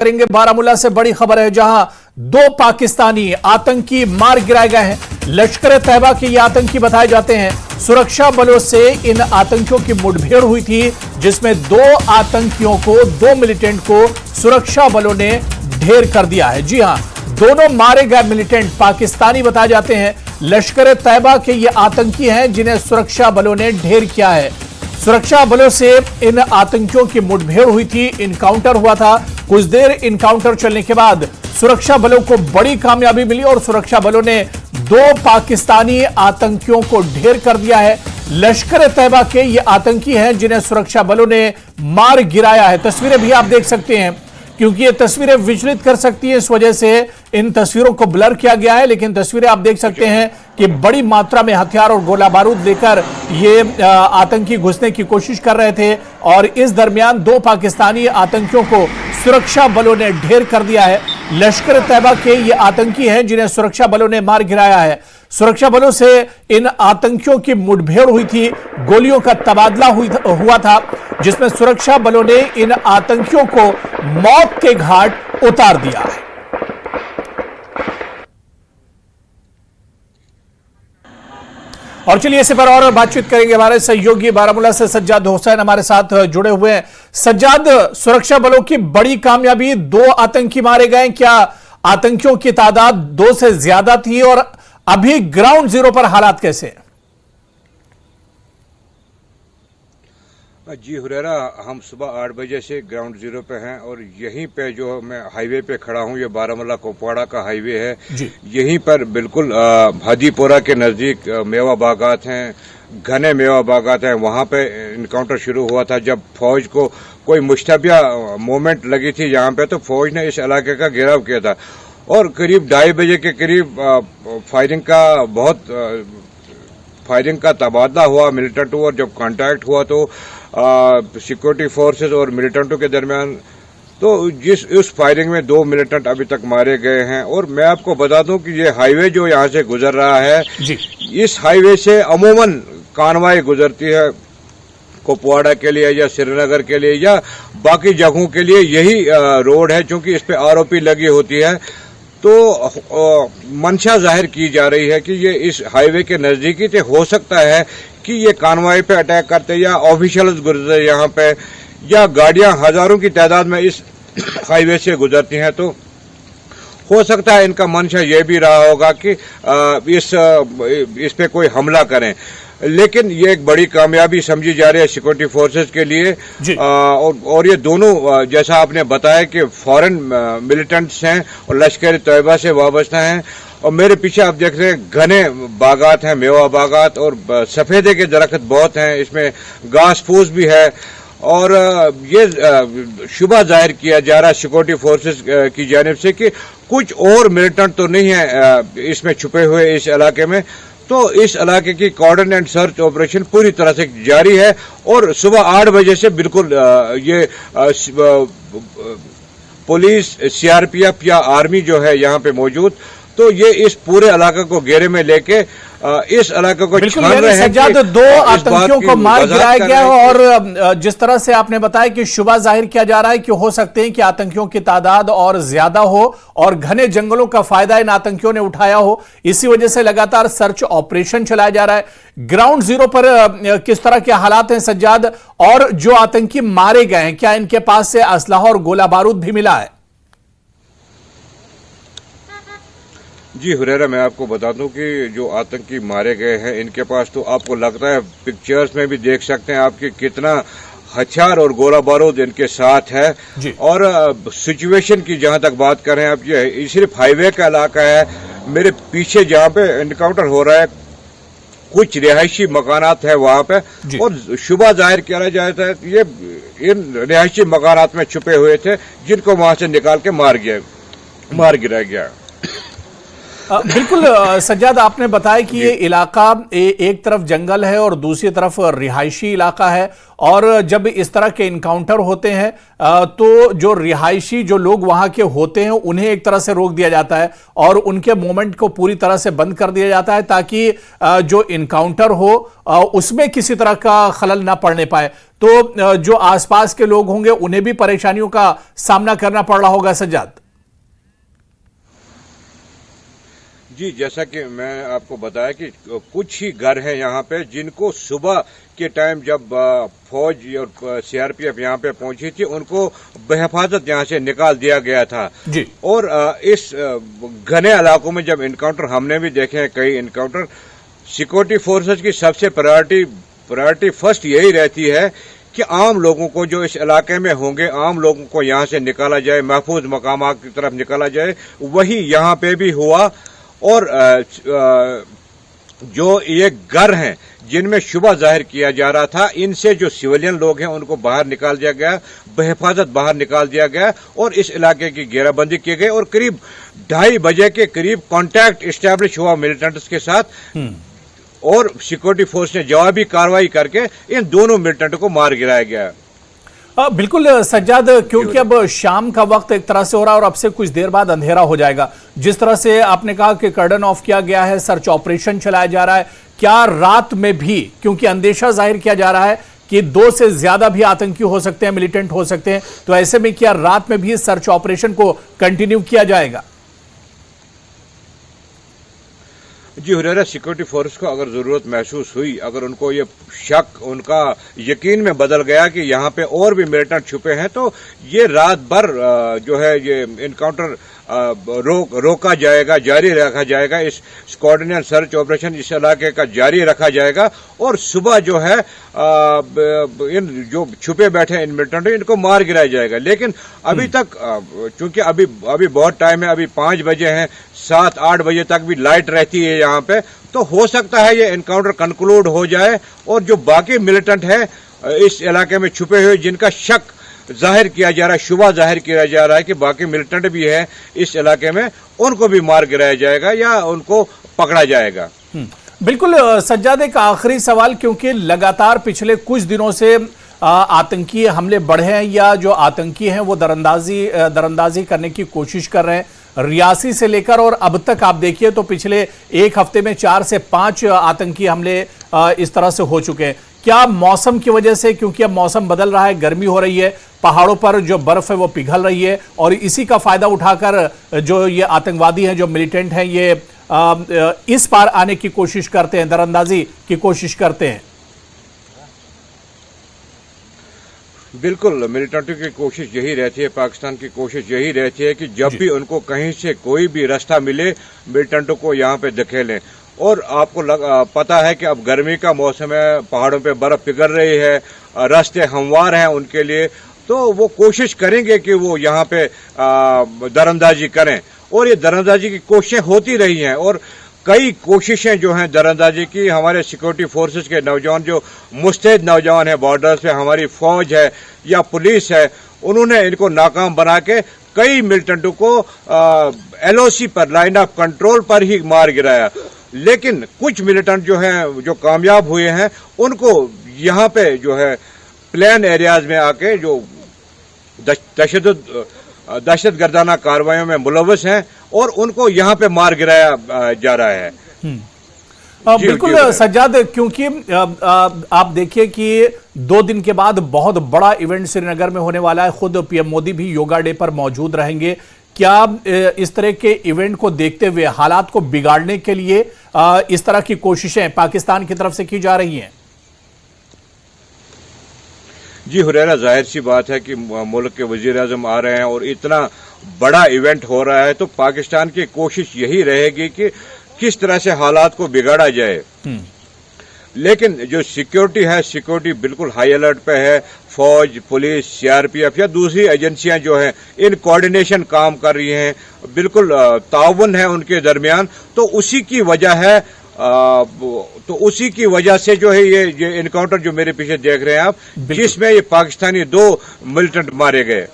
करेंगे। बारामूला से बड़ी खबर है, जहां दो पाकिस्तानी आतंकी मार गिराए गए हैं। लश्कर तैयबा के ये आतंकी बताए जाते हैं। सुरक्षा बलों से इन आतंकियों की मुठभेड़ हुई थी, जिसमें दो आतंकियों को, दो मिलिटेंट को सुरक्षा बलों ने ढेर कर दिया है। जी हां, दोनों मारे गए मिलिटेंट पाकिस्तानी बताए जाते हैं। लश्कर तैयबा के ये आतंकी हैं, जिन्हें सुरक्षा बलों ने ढेर किया है। सुरक्षा बलों से इन आतंकियों की मुठभेड़ हुई थी, इनकाउंटर हुआ था। कुछ देर इनकाउंटर चलने के बाद सुरक्षा बलों को बड़ी कामयाबी मिली और सुरक्षा बलों ने दो पाकिस्तानी आतंकियों को ढेर कर दिया है। लश्कर तैयबा के ये आतंकी हैं, जिन्हें सुरक्षा बलों ने मार गिराया है। तस्वीरें भी आप देख सकते हैं, क्योंकि ये तस्वीरें विचलित कर सकती हैं, इस वजह से इन तस्वीरों को ब्लर किया गया है। लेकिन तस्वीरें आप देख सकते हैं कि बड़ी मात्रा में हथियार और गोला बारूद लेकर ये आतंकी घुसने की कोशिश कर रहे थे और इस दरमियान दो पाकिस्तानी आतंकियों को सुरक्षा बलों ने ढेर कर दिया है। लश्कर तैयबा के ये आतंकी हैं, जिन्हें सुरक्षा बलों ने मार गिराया है। सुरक्षा बलों से इन आतंकियों की मुठभेड़ हुई थी, गोलियों का तबादला हुआ था, जिसमें सुरक्षा बलों ने इन आतंकियों को मौत के घाट उतार दिया है। और चलिए इसी पर और बातचीत करेंगे। हमारे सहयोगी बारामूला से सज्जाद हुसैन हमारे साथ जुड़े हुए हैं। सज्जाद, सुरक्षा बलों की बड़ी कामयाबी, दो आतंकी मारे गए। क्या आतंकियों की तादाद दो से ज्यादा थी और अभी ग्राउंड जीरो पर हालात कैसे हैं? जी हुरैरा, हम सुबह 8 बजे से ग्राउंड जीरो पे हैं और यहीं पे जो मैं हाईवे पे खड़ा हूं, ये बारामूला कुपवाड़ा का हाईवे है। यहीं पर बिल्कुल हाजीपुरा के नजदीक मेवा बागात हैं, घने मेवा बागात हैं। वहां पे इनकाउंटर शुरू हुआ था जब फौज को कोई मुश्तबिया मूवमेंट लगी थी यहाँ पे, तो फौज ने इस इलाके का घेराव किया था और करीब 2:30 बजे के करीब फायरिंग का तबादला हुआ मिलिटेंटों और जब कांटेक्ट हुआ तो सिक्योरिटी फोर्सेस और मिलिटेंटों के दरमियान, तो उस फायरिंग में 2 मिलिटेंट अभी तक मारे गए हैं। और मैं आपको बता दूं कि ये हाईवे जो यहाँ से गुजर रहा है, इस हाईवे से अमूमन कानवाई गुजरती है कुपवाड़ा के लिए या श्रीनगर के लिए या बाकी जगहों के लिए। यही रोड है, चूंकि इस पे आरओपी लगी होती है, तो मंशा जाहिर की जा रही है कि ये इस हाईवे के नजदीकी से हो सकता है कि ये कानवाई पे अटैक करते या ऑफिशियल्स गुजरते यहाँ पे, या गाड़ियां हजारों की तादाद में इस हाईवे से गुजरती हैं। तो हो सकता है इनका मंशा ये भी रहा होगा कि इस पे कोई हमला करें। लेकिन ये एक बड़ी कामयाबी समझी जा रही है सिक्योरिटी फोर्सेस के लिए। और ये दोनों, जैसा आपने बताया कि फॉरेन मिलिटेंट्स हैं और लश्कर तैयबा से वाबस्ता हैं। और मेरे पीछे आप देख रहे हैं घने बागात हैं, मेवा बागात, और सफेदे के दरख्त बहुत हैं, इसमें घास फूस भी है। और ये शुबा जाहिर किया जा रहा है सिक्योरिटी फोर्सेस की जानिब से कि कुछ और मिलिटेंट तो नहीं है इसमें छुपे हुए इस इलाके में। तो इस इलाके की कॉर्डन एंड सर्च ऑपरेशन पूरी तरह से जारी है और सुबह 8 बजे से बिल्कुल ये पुलिस, सीआरपीएफ या आर्मी जो है यहाँ पे मौजूद, तो ये इस पूरे इलाके को घेरे में लेके इस इलाके को छान रहे हैं। सज्जाद, दो आतंकियों को मार गिराया गया और जिस तरह से आपने बताया कि शुबा जाहिर किया जा रहा है कि हो सकते हैं कि आतंकियों की तादाद और ज्यादा हो और घने जंगलों का फायदा इन आतंकियों ने उठाया हो, इसी वजह से लगातार सर्च ऑपरेशन चलाया जा रहा है। ग्राउंड जीरो पर किस तरह के हालात हैं सज्जाद? और जो आतंकी मारे गए हैं, क्या इनके पास से असलहा और गोला बारूद भी मिला है? जी हुरैरा, मैं आपको बता दूं कि जो आतंकी मारे गए हैं, इनके पास तो आपको लगता है पिक्चर्स में भी देख सकते हैं आपकी कितना हथियार और गोला बारूद इनके साथ है। और सिचुएशन की जहां तक बात करें आप, ये सिर्फ हाईवे का इलाका है। मेरे पीछे जहां पे इनकाउंटर हो रहा है, कुछ रिहायशी मकानात है वहां पे, और शुबा जाहिर किया जाता है ये इन रिहायशी मकानात में छुपे हुए थे, जिनको वहां से निकाल के मार गिराया गया। बिल्कुल सज्जाद, आपने बताया कि ये इलाका एक तरफ जंगल है और दूसरी तरफ रिहायशी इलाका है, और जब इस तरह के इनकाउंटर होते हैं तो जो रिहायशी जो लोग वहां के होते हैं उन्हें एक तरह से रोक दिया जाता है और उनके मूवमेंट को पूरी तरह से बंद कर दिया जाता है ताकि जो इनकाउंटर हो उसमें किसी तरह का खलल ना पड़ने पाए। तो जो आसपास के लोग होंगे उन्हें भी परेशानियों का सामना करना पड़ रहा होगा सज्जाद। जी, जैसा कि मैं आपको बताया कि कुछ ही घर हैं यहाँ पे जिनको सुबह के टाइम जब फौज और सीआरपीएफ यहाँ पे पहुंची थी उनको बेहिफाजत यहाँ से निकाल दिया गया था जी। और इस घने इलाकों में जब इनकाउंटर हमने भी देखे हैं, कई इनकाउंटर, सिक्योरिटी फोर्सेज की सबसे प्रायोरिटी फर्स्ट यही रहती है कि आम लोगों को जो इस इलाके में होंगे, आम लोगों को यहाँ से निकाला जाए, महफूज मकामात की तरफ निकाला जाए। वही यहाँ पे भी हुआ और जो ये घर हैं जिनमें शुबा जाहिर किया जा रहा था, इनसे जो सिविलियन लोग हैं उनको बाहर निकाल दिया गया, बेहिफाजत बाहर निकाल दिया गया और इस इलाके की घेराबंदी की गई और करीब 2:30 बजे के करीब कांटेक्ट इस्टेब्लिश हुआ मिलिटेंट्स के साथ और सिक्योरिटी फोर्स ने जवाबी कार्रवाई करके इन दोनों मिलिटेंट को मार गिराया गया। बिल्कुल सज्जाद, क्योंकि अब शाम का वक्त एक तरह से हो रहा है और अब से कुछ देर बाद अंधेरा हो जाएगा। जिस तरह से आपने कहा कि कर्डन ऑफ किया गया है, सर्च ऑपरेशन चलाया जा रहा है, क्या रात में भी, क्योंकि अंदेशा जाहिर किया जा रहा है कि 2 से ज्यादा भी आतंकी हो सकते हैं, मिलिटेंट हो सकते हैं, तो ऐसे में क्या रात में भी सर्च ऑपरेशन को कंटिन्यू किया जाएगा? जी हुरैरा, सिक्योरिटी फोर्स को अगर जरूरत महसूस हुई, अगर उनको ये शक उनका यकीन में बदल गया कि यहाँ पे और भी मिलिटेंट छुपे हैं, तो ये रात भर जो है ये इनकाउंटर रोका जाएगा, जारी रखा जाएगा। इस कोऑर्डिनेट सर्च ऑपरेशन इस इलाके का जारी रखा जाएगा और सुबह जो है इन जो छुपे बैठे इन मिलिटेंट इनको मार गिराया जाएगा। लेकिन अभी तक चूंकि अभी बहुत टाइम है, अभी 5 बजे हैं, 7-8 बजे तक भी लाइट रहती है यहाँ पे, तो हो सकता है ये एनकाउंटर कंक्लूड हो जाए और जो बाकी मिलिटेंट है इस इलाके में छुपे हुए जिनका शक जाहिर किया जा रहा है, शुबा जाहिर किया जा रहा है कि बाकी मिलिटेंट भी है इस इलाके में, उनको भी मार गिराया जाएगा या उनको पकड़ा जाएगा। बिल्कुल सज्जाद, एक आखिरी सवाल, क्योंकि लगातार पिछले कुछ दिनों से आतंकी हमले बढ़े हैं या जो आतंकी हैं वो दरअंदाजी करने की कोशिश कर रहे हैं, रियासी से लेकर और अब तक आप देखिए तो पिछले एक हफ्ते में 4 से 5 आतंकी हमले इस तरह से हो चुके हैं। क्या मौसम की वजह से, क्योंकि अब मौसम बदल रहा है, गर्मी हो रही है, पहाड़ों पर जो बर्फ है वो पिघल रही है और इसी का फायदा उठाकर जो ये आतंकवादी हैं, जो मिलिटेंट हैं, ये इस पार आने की कोशिश करते हैं, दरअंदाजी की कोशिश करते हैं? बिल्कुल, मिलिटेंट की कोशिश यही रहती है, पाकिस्तान की कोशिश यही रहती है कि जब भी उनको कहीं से कोई भी रास्ता मिले, मिलिटेंटों को यहाँ पे धकेलें। और आपको पता है कि अब गर्मी का मौसम है, पहाड़ों पे बर्फ पिघल रही है, रास्ते हमवार हैं उनके लिए, तो वो कोशिश करेंगे कि वो यहाँ पे दरअंदाजी करें और ये दरअंदाजी की कोशिशें होती रही हैं और कई कोशिशें जो हैं दरअंदाजी की, हमारे सिक्योरिटी फोर्सेस के नौजवान जो मुस्तैद नौजवान हैं, बॉर्डर्स पे हमारी फौज है या पुलिस है, उन्होंने इनको नाकाम बना के कई मिलिटेंटों को LOC पर, लाइन ऑफ कंट्रोल पर ही मार गिराया। लेकिन कुछ मिलिटेंट जो हैं, जो कामयाब हुए हैं, उनको यहाँ पे जो है प्लान एरियाज में आके जो दहशत गर्दाना कार्रवाइयों में मुलव्वस हैं और उनको यहाँ पे मार गिराया जा रहा है। बिल्कुल सज्जाद, क्योंकि आप देखिए कि 2 दिन के बाद बहुत बड़ा इवेंट श्रीनगर में होने वाला है, खुद पीएम मोदी भी योगा डे पर मौजूद रहेंगे। क्या इस तरह के इवेंट को देखते हुए हालात को बिगाड़ने के लिए इस तरह की कोशिशें पाकिस्तान की तरफ से की जा रही हैं? जी हुरैरा, जाहिर सी बात है कि मुल्क के वजीर आजम आ रहे हैं और इतना बड़ा इवेंट हो रहा है, तो पाकिस्तान की कोशिश यही रहेगी कि किस तरह से हालात को बिगाड़ा जाए। लेकिन जो सिक्योरिटी है, सिक्योरिटी बिल्कुल हाई अलर्ट पे है। फौज, पुलिस, सीआरपीएफ या दूसरी एजेंसियां जो हैं इन कोऑर्डिनेशन काम कर रही हैं, बिल्कुल ताउन है उनके दरमियान। तो उसी की वजह से जो है ये इनकाउंटर जो मेरे पीछे देख रहे हैं आप, जिसमें ये पाकिस्तानी 2 मिलिटेंट मारे गए।